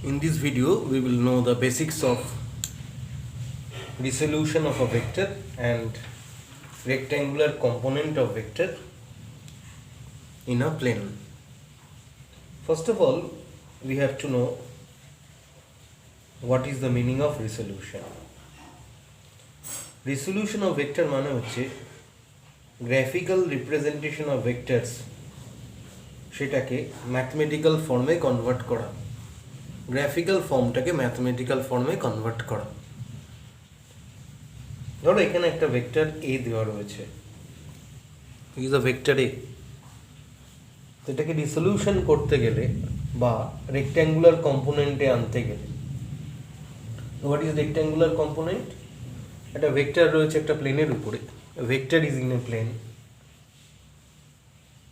In this video, we will know the basics of resolution of a vector and rectangular component of vector in a plane. First of all, we have to know what is the meaning of resolution. Resolution of vector মানে হচ্ছে graphical representation of vectors সেটাকে mathematical ফর্মে convert করা, graphical ফর্মটাকে mathematical ফর্মে convert করা। ধরো এখানে একটা ভেক্টর এ দেওয়া রয়েছে, ইজ আ ভেক্টর এ। এটাকে রিসলিউশন করতে গেলে বা রেক্ট্যাঙ্গুলার কম্পোনেন্টে আনতে গেলে, হোয়াট ইজ রেক্ট্যাঙ্গুলার কম্পোনেন্ট? একটা ভেক্টর রয়েছে একটা প্লেনের উপরে, vector is in a plane.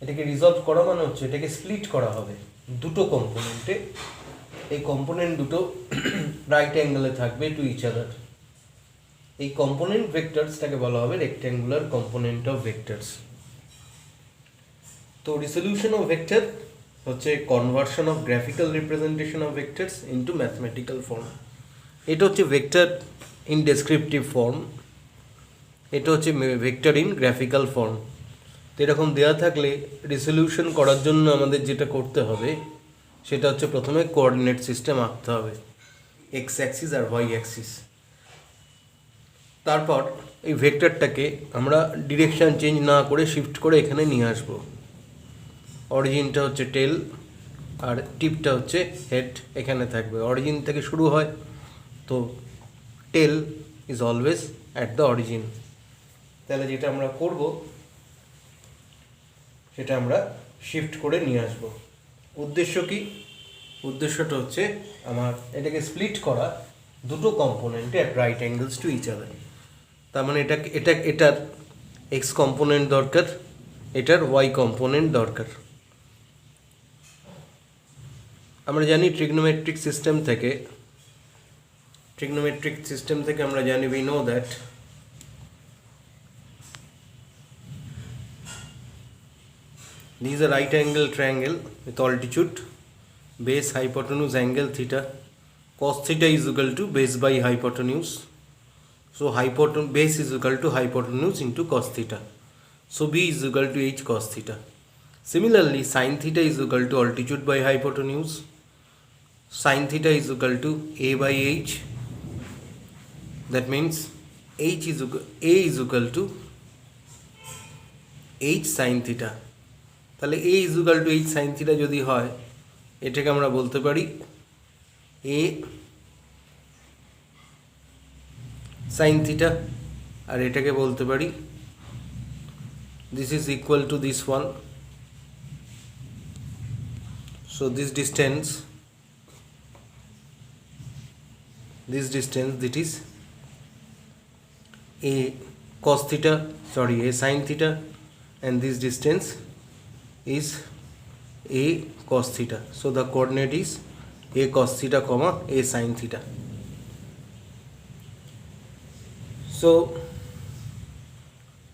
এটাকে রিজলভ করা মানে হচ্ছে এটাকে স্প্লিট করা হবে দুটো কম্পোনেন্টে। এই কম্পোনেন্ট দুটো রাইট অ্যাঙ্গেলে থাকবে টু ইচ আদার। এই কম্পোনেন্ট ভেক্টরসটাকে বলা হবে রেক্ট্যাঙ্গুলার কম্পোনেন্ট অফ ভেক্টরস। তো রিসলিউশন অফ ভেক্টর হচ্ছে conversion of graphical representation of vectors into mathematical form. এটা হচ্ছে ভেক্টর ইন ডেসক্রিপটিভ ফর্ম, এটা হচ্ছে ভেক্টর ইন গ্রাফিক্যাল ফর্ম। তো এরকম দেওয়া থাকলে রিসলিউশন করার জন্য আমাদের যেটা করতে হবে সেটা হচ্ছে প্রথমে কোঅর্ডিনেট সিস্টেম আঁকতে হবে, এক্স অ্যাক্সিস আর ওয়াই অ্যাক্সিস। তারপর এই ভেক্টরটাকে আমরা ডিরেকশান চেঞ্জ না করে শিফট করে এখানে নিয়ে আসব। অরিজিনটা হচ্ছে টেল আর টিপটা হচ্ছে হেড, এখানে থাকবে। অরিজিন থেকে শুরু হয়, তো tail is always at the origin. তাহলে যেটা আমরা করব সেটা আমরা শিফট করে নিয়ে আসব। উদ্দেশ্য কি? উদ্দেশ্যটা হচ্ছে আমার এটাকে স্প্লিট করা দুটো কম্পোনেন্টে at right angles to each other. তার মানে এটার এক্স কম্পোনেন্ট দরকার, এটার ওয়াই কম্পোনেন্ট দরকার। আমরা জানি ট্রিগনোমেট্রিক সিস্টেম থেকে আমরা জানি, we know that this is a right angle triangle with altitude, base, hypotenuse, angle theta. Cos theta is equal to base by hypotenuse. So base is equal to hypotenuse into cos theta. So b is equal to h cos theta. Similarly, sin theta is equal to altitude by hypotenuse. Sin theta is equal to a by h. That means a is equal to h sin theta. তাহলে A is equal to H sine theta যদি হয়, এটাকে আমরা বলতে পারি এ sine theta, আর এটাকে বলতে পারি this is equal to this one. So this distance that is a cos theta, a sin theta, and this distance is a cos theta. So the coordinate is a cos theta comma a sin theta. So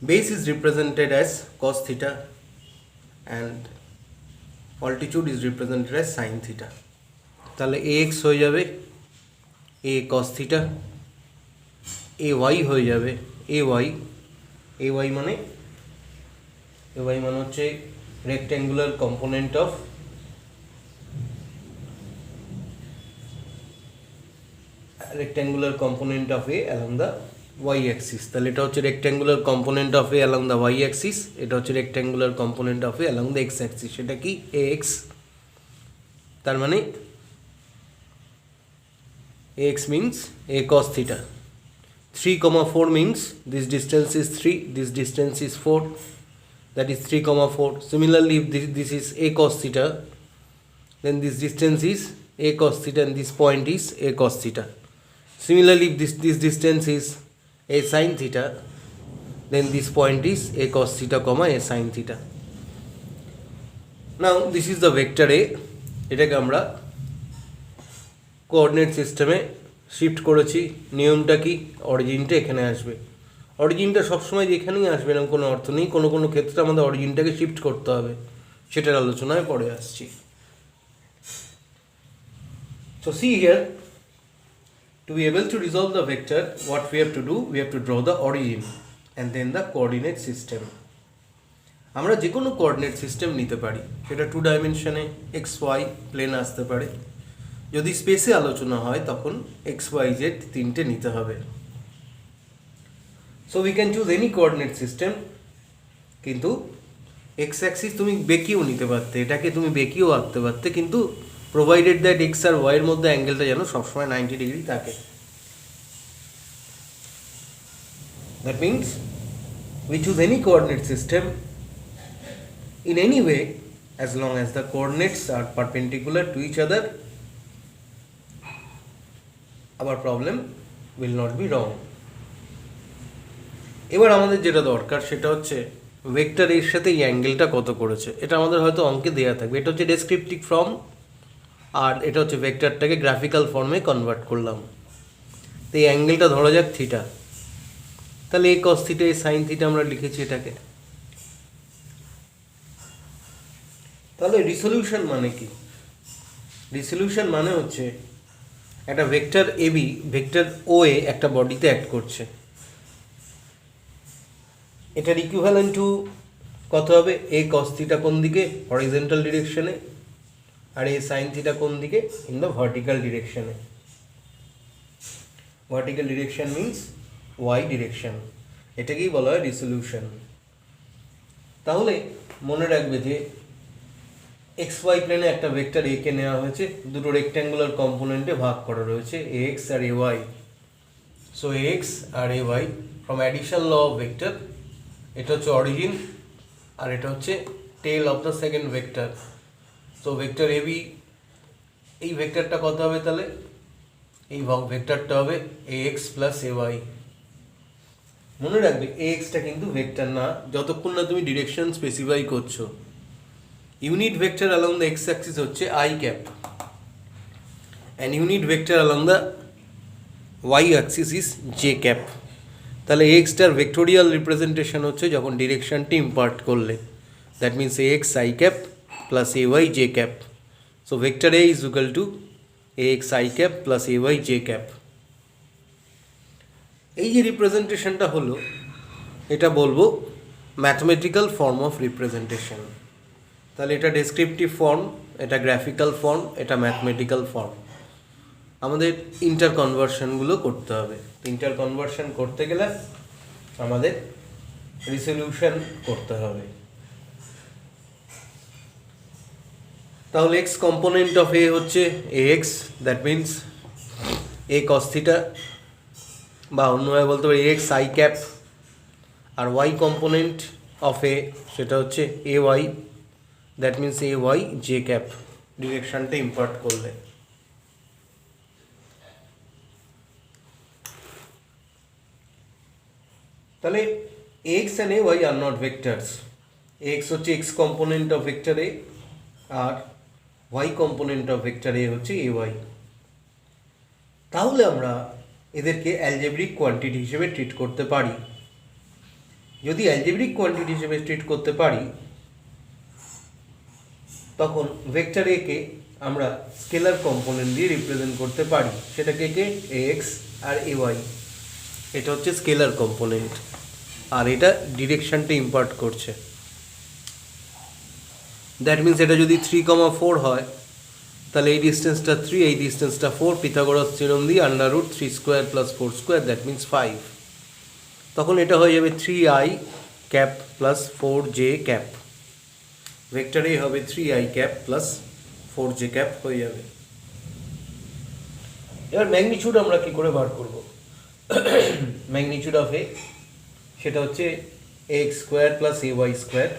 base is represented as cos theta and altitude is represented as sin theta. তাহলে ax হয়ে যাবে a cos theta, ay হয়ে যাবে ay মানে হচ্ছে rectangular component of a along the y axis. তাহলে এটা হচ্ছে rectangular component of a along the y axis, এটা হচ্ছে rectangular component of a along the x axis। সেটা কি? ax। তার মানে ax means a cos theta. 3, 4 means this distance is 3, this distance is 4, that is 3, 4. Similarly, if this is a cos theta, then this distance is a cos theta and this point is a cos theta. Similarly, if this distance is a sin theta, then this point is a cos theta comma a sin theta. Now this is the vector a, এটাকে আমরা coordinate সিস্টেমে shift করেছি। নিয়মটা কি? অরিজিনটা এখানে আসবে। অরিজিনটা সবসময় যেখানেই আসবে এরকম কোনো অর্থ নেই, কোনো কোনো ক্ষেত্রে আমাদের অরিজিনটাকে শিফট করতে হবে, সেটার আলোচনায় পরে আসছি। So see here, to be able to resolve the vector, what we have to do, we have to draw the origin and then the coordinate system. আমরা যে কোনো কোঅর্ডিনেট সিস্টেম নিতে পারি, সেটা 2 ডাইমেনশনে এক্স ওয়াই প্লেন আসতে পারে। যদি স্পেসে আলোচনা হয় তখন এক্স ওয়াই জেড তিনটে নিতে হবে। So we can choose any coordinate system, কিন্তু এক্স অ্যাক্সিস তুমি বেঁকিয়েও নিতে পারতে, এটাকে তুমি বেঁকিয়েও আঁকতে পারতে, কিন্তু প্রোভাইডেড দ্যাট এক্স আর ওয়াইয়ের মধ্যে অ্যাঙ্গেলটা যেন সবসময় 90 ডিগ্রি থাকে। That means we choose any coordinate system in any way as long as the coordinates are perpendicular to each other, our problem will not be wrong. এবার আমাদের যেটা দরকার সেটা হচ্ছে ভেক্টর এর সাথে এই অ্যাঙ্গেলটা কত করেছে, এটা আমাদের হয়তো অঙ্কে দেওয়া থাকবে। এটা হচ্ছে ডেসক্রিপটিভ ফর্ম, আর এটা হচ্ছে ভেক্টরটাকে গ্রাফিক্যাল ফর্মে কনভার্ট করলাম। তো এই অ্যাঙ্গেলটা ধরা যাক থিটা, তাহলে এই কস থিটা এই সাইন থিটা আমরা লিখেছি এটাকে। তাহলে রিসলিউশন মানে কি? রিসলিউশন মানে হচ্ছে একটা ভেক্টর এবি ভেক্টর ও এ একটা বডিতে অ্যাক্ট করছে, এটার ইকুইভ্যালেন্ট টু কত হবে? এ কস থিটা কোন দিকে? হরিজন্টাল ডিরেকশনে, আর এ সাইন থিটা কোন দিকে? ইন দ্য ভার্টিক্যাল ডিরেকশনে। Vertical direction means Y direction, এটাকেই বলা হয় রিসলিউশন। তাহলে মনে রাখবে যে এক্স ওয়াই প্লেনে একটা ভেক্টর এ কে নেওয়া হয়েছে, দুটো রেক্ট্যাঙ্গুলার কম্পোনেন্টে ভাগ করা রয়েছে, এ এক্স আর A Y. So A X আর A Y from addition law of vector, এটা হচ্ছে অরিজিন আর এটা হচ্ছে tail of the second vector. So vector A B, এই ভেক্টরটা কত হবে তাহলে? এই ভেক্টরটা হবে A X plus A Y. মনে রাখবে এ এক্সটা কিন্তু ভেক্টর না যতক্ষণ না তুমি ডিরেকশন স্পেসিফাই করছো। Unit vector along the x axis হচ্ছে i cap and unit vector along the y axis is j cap। তাহলে x টার ভেক্টোরিয়াল রিপ্রেজেন্টেশন হচ্ছে যখন ডিরেকশনটি ইম্পার্ট করলে, that means ax i cap plus ay j cap। So vector a is equal to ax i cap plus ay j cap। এই যে রিপ্রেজেন্টেশনটা হলো, এটা বলবো ম্যাথমেটিক্যাল ফর্ম অফ রিপ্রেজেন্টেশন। তাহলে এটা ডেসক্রিপটিভ ফর্ম, এটা গ্রাফিক্যাল ফর্ম, এটা ম্যাথমেটিক্যাল ফর্ম। আমাদের ইন্টার কনভার্সনগুলো করতে হবে। ইন্টার কনভার্সন করতে গেলে আমাদের রিসলিউশন করতে হবে। তাহলে এক্স কম্পোনেন্ট অফ এ হচ্ছে A X, that means A cos theta, বা অন্যভাবে বলতে পারি এক্স আই ক্যাপ। আর ওয়াই কম্পোনেন্ট অফ এ সেটা হচ্ছে A Y, that means A Y J cap, ডিরেকশনটা ইম্পার্ট করলে। তাহলে X and A Y are not vectors. X হচ্ছে X component of vector A, আর Y component of vector A হচ্ছে A Y. তাহলে আমরা এদেরকে অ্যালজেব্রিক কোয়ান্টিটি হিসেবে ট্রিট করতে পারি। যদি অ্যালজেব্রিক কোয়ান্টিটি হিসেবে ট্রিট করতে পারি, তখন ভেক্টর এ কে আমরা স্কেলার কম্পোনেন্ট দিয়ে রিপ্রেজেন্ট করতে পারি। সেটাকে কে এ এক্স আর এ ওয়াই, এটা হচ্ছে স্কেলার কম্পোনেন্ট, আর এটা ডিরেকশনটা ইম্পার্ট করছে। দ্যাট মিনস এটা যদি 3,4 হয়, তাহলে এই ডিস্টেন্সটা 3, এই ডিস্টেন্সটা 4, পিথাগোরাস থিওরেম দিয়ে √3 square plus 4 square, that means 5। তখন এটা হয়ে যাবে 3i cap plus 4j cap. Vector A হবে 3i cap plus 4j cap হয়ে যাবে। এবার ম্যাগনিটিউড আমরা কি করে বার করব? ম্যাগনিটিউড অফ এ সেটা হচ্ছে X square plus A Y square.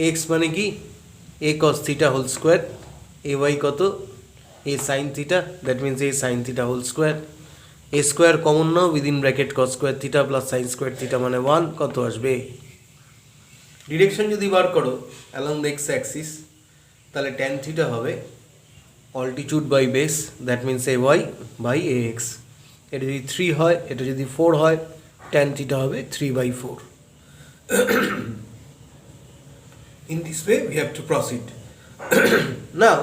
X মানে কি? A cos theta whole square, A Y কত? A sine theta, that means A sine theta whole square. A square common নাও, within bracket cos square theta plus sine square theta মানে 1, কত আসবে? Direction যদি বার করো অ্যালং দ্য এক্স অ্যাক্সিস, তাহলে tan theta হবে altitude by base, that means A Y by A x. এটা যদি 3 হয়, এটা যদি 4 হয়, ট্যান থিটা হবে 3/4। In this way we have to proceed. Now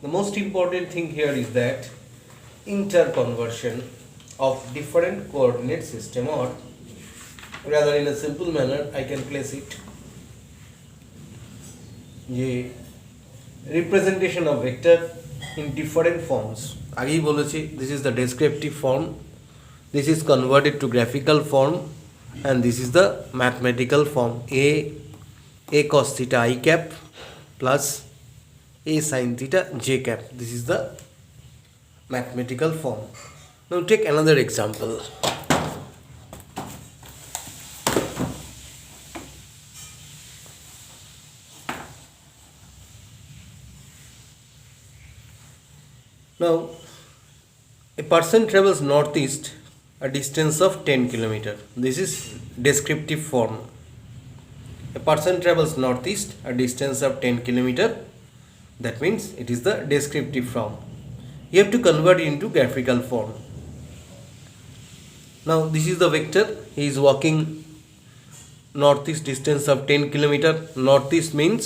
The most important thing here is that interconversion of different coordinate system, or rather in a simple manner I can place it যে representation of vector in different forms. আগেই বলেছি this is the descriptive form, this is converted to graphical form, and this is the mathematical form. A cos theta I cap plus A sin theta j cap. This is the mathematical form. Now take another example. Now a person travels northeast a distance of 10 km. This is descriptive form. A person travels northeast a distance of 10 km. That means it is the descriptive form. You have to convert it into graphical form. Now this is the vector. He is walking northeast distance of 10 km. Northeast means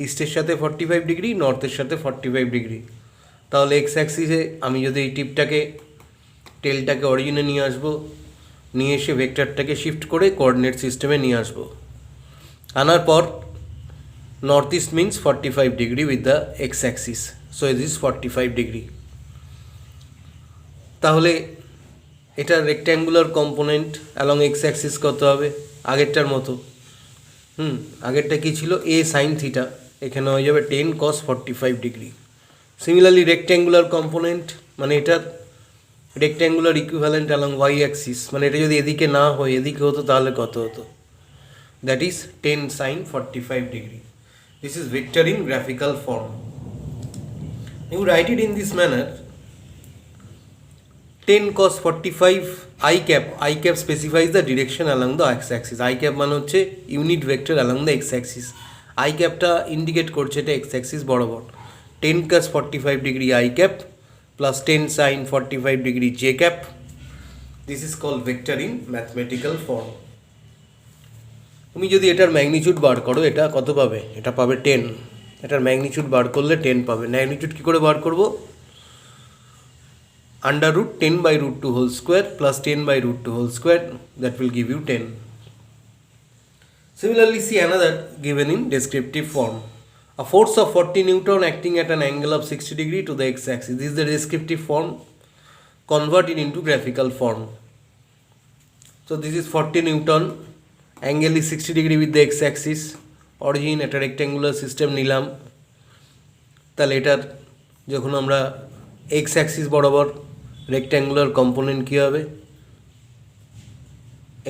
east এর সাথে 45 degree, north এর সাথে 45 degree. তাহলে x অ্যাক্সিসে আমি যদি এই টিপটাকে টেলটাকে অরিজিনে নিয়ে আসবো, নিয়ে এসে ভেক্টরটাকে শিফট করে কোঅর্ডিনেট সিস্টেমে নিয়ে আসবো, আনার পর north east means 45 degree with the X Axis, so it is 45 degree. তাহলে এটার rectangular component along X Axis কত হবে? আগেরটার মতো। আগেরটা কী ছিল? এ সাইন থিটা, এখানে হয়ে যাবে 10 cos 45 degree. Similarly rectangular component মানে এটার rectangular equivalent along Y axis, মানে এটা যদি এদিকে না হয় এদিকে হতো তাহলে কত হতো? That is 10 sin 45 degree. This is vector in graphical form. You write it in this manner. 10 cos 45 I cap specifies the direction along the x axis. I cap মানে হচ্ছে unit vector along the x axis. I capটা indicate করছে এটা x axis বরাবর। 10 cos 45 degree I cap plus 10 sin 45 degree j cap. This is called vector in mathematical form. তুমি যদি এটার magnitude বার করো এটা কত পাবে? এটা পাবে 10। এটার ম্যাগনিটিউড বার করলে 10 পাবে। ম্যাগনিটিউড কী করে বার করব? Under root 10 by root 2 whole square plus 10 by root 2 whole square, that will give you 10. Similarly, see another given in descriptive form. A force of 40 Newton acting at an angle of 60 degree to the x-axis. This is the descriptive form converted into graphical form. So this is 40 Newton, angle is 60 degree with the x-axis, origin at a rectangular system নিলাম। তাহলে এটার যখন আমরা x axis বরাবর rectangular component কী হবে?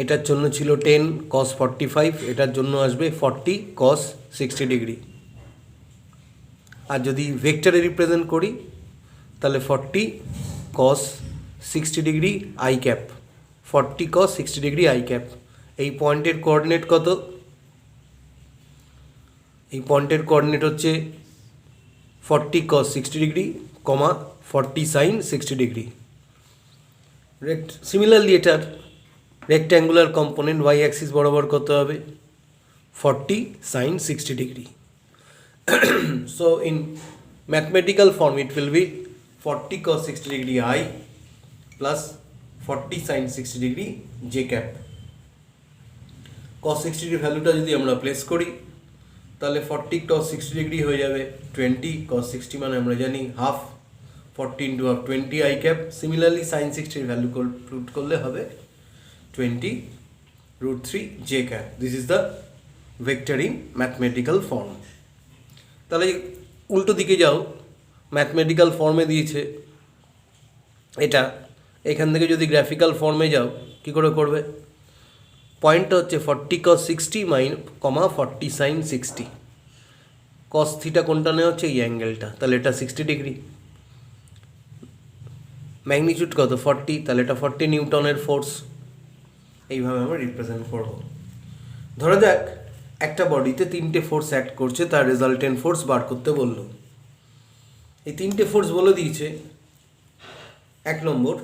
এটার জন্য ছিল 10 cos 45, এটার জন্য আসবে 40 cos 60 ডিগ্রি। আর যদি ভেক্টরে রিপ্রেজেন্ট করি তাহলে 40 cos 60 ডিগ্রি I cap, 40 cos 60 ডিগ্রি I cap। এই পয়েন্টের কোঅর্ডিনেট কত? এই পয়েন্টের কোঅর্ডিনেট হচ্ছে 40 cos 60 degree, 40 sin 60 degree. Similarly এটার রেক্ট্যাঙ্গুলার কম্পোনেন্ট ওয়াই অ্যাক্সিস বরাবর কত হবে? 40 sin 60 degree. So in mathematical form it will be 40 cos 60 ডিগ্রি I plus 40 sin 60 degree j cap। cos 60 degree ভ্যালুটা যদি আমরা প্লেস করি তাহলে 40 cos 60 ডিগ্রি হয়ে যাবে 20 cos 60 মানে আমরা জানি half, 40 into half 20 I cap. Similarly sin 60 value put করলে হবে 20 root 3 j cap. This is the vector in mathematical form. তাহলে উল্টো দিকে যাও, ম্যাথমেটিক্যাল ফর্মে দিয়েছে এটা, এখান থেকে যদি গ্রাফিক্যাল ফর্মে যাও কী করে করবে? পয়েন্টটা হচ্ছে 40 cos 60 40 sin 60। cos থিটা কোনটা নেওয়া হচ্ছে? এই অ্যাঙ্গেলটা, তাহলে এটা 60 ডিগ্রি। ম্যাগনিটিউড কত? 40, তাহলে এটা 40 নিউটনের ফোর্স। এইভাবে আমরা রিপ্রেজেন্ট করব। ধরা যাক একটা বডিতে 3টে ফোর্স অ্যাক্ট করছে, তার রেজাল্টেন্ট ফোর্স বার করতে বললো। এই 3টে ফোর্স বলে দিয়েছে। 1 নম্বর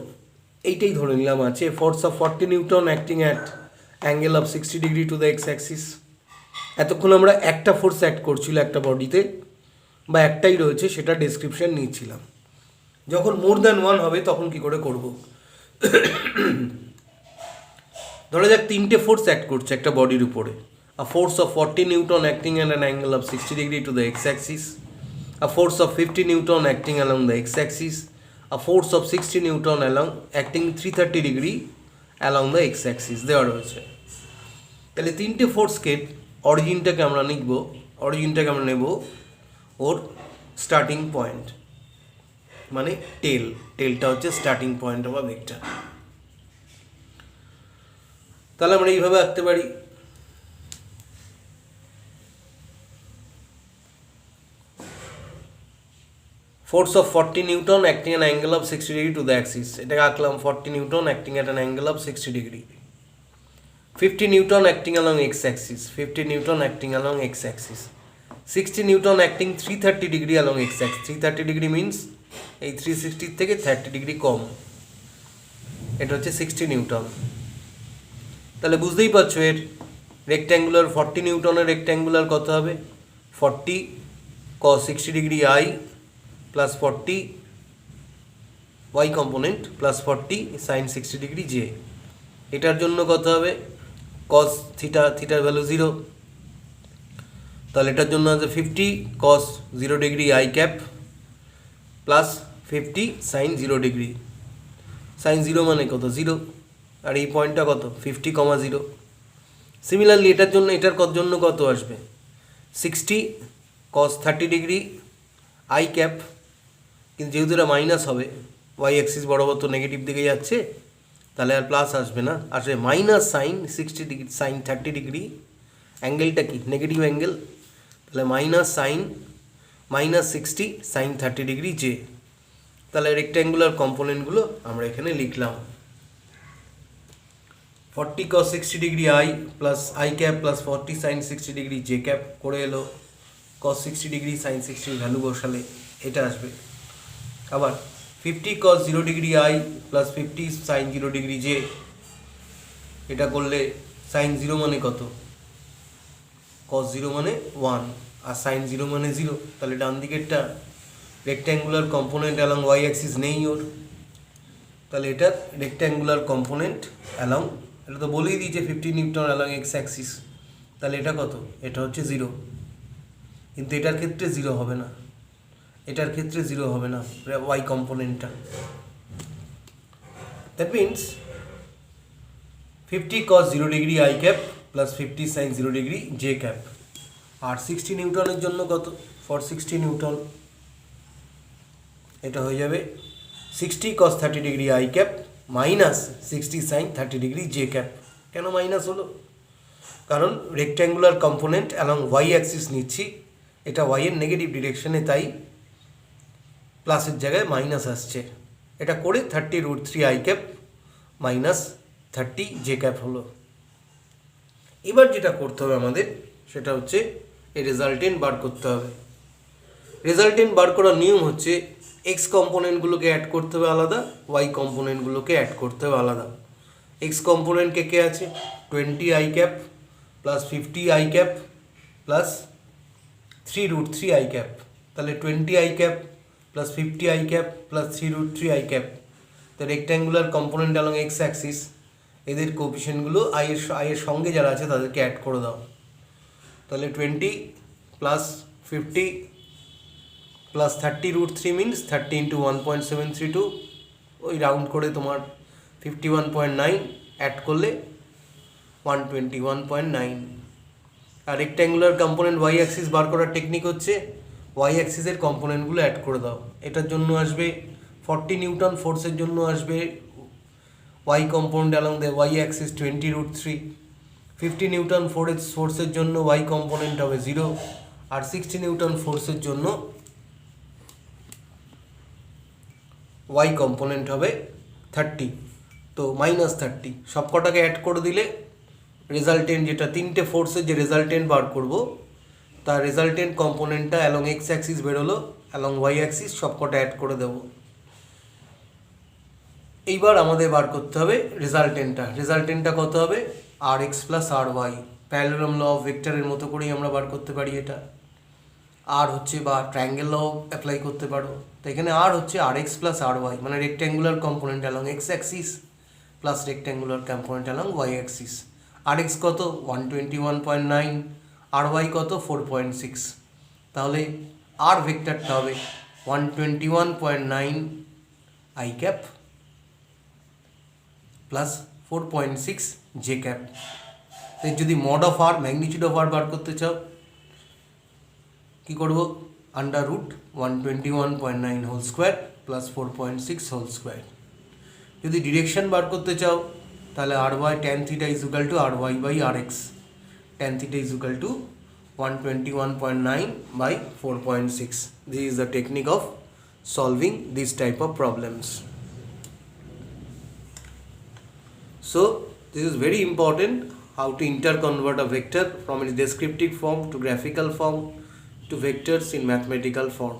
এইটাই ধরে নিলাম আছে, force of 40 Newton acting at angle of 60 degree to the X Axis. এতক্ষণ আমরা একটা ফোর্স অ্যাক্ট করছিল একটা বডিতে, বা একটাই রয়েছে সেটা ডেসক্রিপশন নিচ্ছিলাম। যখন মোর দ্যান ওয়ান হবে তখন কি করে করব? ধরা যাক তিনটে ফোর্স অ্যাক্ট করছে একটা বডির উপরে। আ force of 40 Newton acting at an angle of 60 degree to the X Axis, a force of 50 Newton acting along the x-axis, a force of 60 Newton acting 330 degree along the x-axis দেওয়া রয়েছে। তাহলে তিনটে ফোর্সকে অরিজিনটাকে আমরা নেব ওর স্টার্টিং পয়েন্ট, মানে টেলটা হচ্ছে starting point of a vector. তাহলে আমরা এইভাবে আঁকতে পারি। Force of 40 Newton acting at an angle of 60 degree to the axis, এটাকে আঁকলাম 40 Newton acting at an angle of 60 degree. 50 Newton acting along x-axis, 50 Newton acting along x-axis. 60 Newton acting 330 degree along x-axis. 330 degree means এই 360 থেকে 30 degree কম, এটা হচ্ছে 60 Newton. তাহলে বুঝতেই পারছো এর রেক্ট্যাঙ্গুলার 40 নিউটনের রেক্ট্যাঙ্গুলার কত হবে? 40 cos 60 ডিগ্রি I plus 40 y component plus 40 sin 60 degree j। এটার জন্য কত হবে? cos থিটার ভ্যালু 0, তাহলে এটার জন্য আছে 50 cos 0 degree I cap plus 50 sin 0 degree. sin 0 মানে কত? 0, আর এই পয়েন্টটা কত? 50,0। সিমিলারলি এটার জন্য কত আসবে? 60 cos 30 ডিগ্রি I ক্যাপ, কিন্তু যেহেতু এটা মাইনাস হবে, ওয়াই অ্যাক্সিস বরাবর তো নেগেটিভ দিকে যাচ্ছে, তাহলে আর প্লাস আসবে না, আসবে minus sine 60 degree, sine 30 degree, অ্যাঙ্গেলটা কি? নেগেটিভ অ্যাঙ্গেল, তাহলে মাইনাস 60 সাইন 30 ডিগ্রি জে। তাহলে রেক্ট্যাঙ্গুলার কম্পোনেন্টগুলো আমরা এখানে লিখলাম। 40 cos 60 ডিগ্রি I plus I cap plus 40 sine 60 degree J cap করে এলো। cos 60 ডিগ্রি সাইন 60 ভ্যালু বসালে এটা আসবে। আবার 50 cos 0 degree I plus 50 sine 0 degree j, এটা করলে সাইন 0 মানে কত? cos 0 মানে 1 আর সাইন 0 মানে 0, তাহলে ডান দিকেরটা rectangular component along Y axis নেই ওর, তাহলে এটা রেক্ট্যাঙ্গুলার কম্পোনেন্ট অ্যালং, এটা তো বলেই দিয়েছে 50 নিউটন অ্যালং এক্স অ্যাক্সিস, তাহলে এটা কত? এটা হচ্ছে 0, কিন্তু এটার ক্ষেত্রে 0 হবে না, এটার ক্ষেত্রে 0 হবে না ওয়াই কম্পোনেন্টটা। That means 50 cos 0 degree I cap plus 50 sine 0 degree J cap. আর 60 নিউটনের জন্য কত? ফর 60 নিউটন এটা হয়ে যাবে 60 cos 30 degree I cap minus 60 sine 30 degree J cap. কেন মাইনাস হলো? কারণ rectangular component along Y axis নিচ্ছি, এটা ওয়াই এর নেগেটিভ ডিরেকশনে, তাই প্লাসের জায়গায় মাইনাস আসছে। এটা করে 30√3 I cap minus 30 J cap হলো। এবার যেটা করতে হবে আমাদের সেটা হচ্ছে এই রেজাল্টেন্ট বার করতে হবে। রেজাল্টেন্ট বার করার নিয়ম হচ্ছে এক্স কম্পোনেন্টগুলোকে অ্যাড করতে হবে আলাদা, ওয়াই কম্পোনেন্টগুলোকে অ্যাড করতে হবে আলাদা। এক্স কম্পোনেন্টকে কে আছে? 20 I cap plus 50 I cap plus 3√3 I cap, তাহলে 20 I cap plus 50 I cap plus 3√3 I cap. তো rectangular component along X axis, এদের কোএফিসিয়েন্টগুলো আইয়ের সঙ্গে যারা আছে তাদেরকে অ্যাড করে দাও। তাহলে 20 প্লাস 50 প্লাস 30√3 মিনস 30 ইন্টু 1.732, ওই রাউন্ড করে তোমার 51.9, অ্যাড করলে 121.9। আর রেক্ট্যাঙ্গুলার কম্পোনেন্ট ওয়াই অ্যাক্সিস বার করার টেকনিক হচ্ছে ওয়াই অ্যাক্সিসের কম্পোনেন্টগুলো অ্যাড করে দাও। এটার জন্য আসবে 40 নিউটন ফোর্সের জন্য আসবে y component along the y axis 20√3, 50 newton ফোর্সের জন্য ওয়াই কম্পোনেন্ট হবে 0, আর 60 নিউটন ফোর্সের জন্য ওয়াই কম্পোনেন্ট হবে 30, তো -30। সবকটাকে অ্যাড করে দিলে রেজাল্টেন্ট, যেটা তিনটে ফোর্সের যে রেজাল্টেন্ট বার করব তার রেজাল্টেন্ট কম্পোনেন্টটা অ্যালং এক্স অ্যাক্সিস বেরোলো, অ্যালং ওয়াই অ্যাক্সিস সবকটা অ্যাড করে দেবো। এইবার আমাদের বার করতে হবে রেজাল্টেন্টটা কত হবে? R X plus R Y, parallel law of ভেক্টরের মতো করেই আমরা বার করতে পারি এটা। আর হচ্ছে বা ট্রায়াঙ্গেলও অ্যাপ্লাই করতে পারো। তো এখানে আর হচ্ছে R X plus R Y, মানে rectangular component along X axis plus rectangular component along Y axis. R X কত 121.9, আর ওয়াই কত 4.6। তাহলে আর ভেক্টরটা হবে 121.9 I cap plus 4.6 J cap. তো যদি mod of R, magnitude of R বার করতে চাও কী করবো, under root 121.9 whole square plus 4.6 whole square. যদি ডিরেকশন বার করতে চাও তাহলে R Y tan theta is equal to R Y by R X. Tan theta is equal to 121.9 by 4.6. This is the technique of solving this type of problems. So this is very important, how to interconvert a vector from its descriptive form to graphical form to vectors in mathematical form.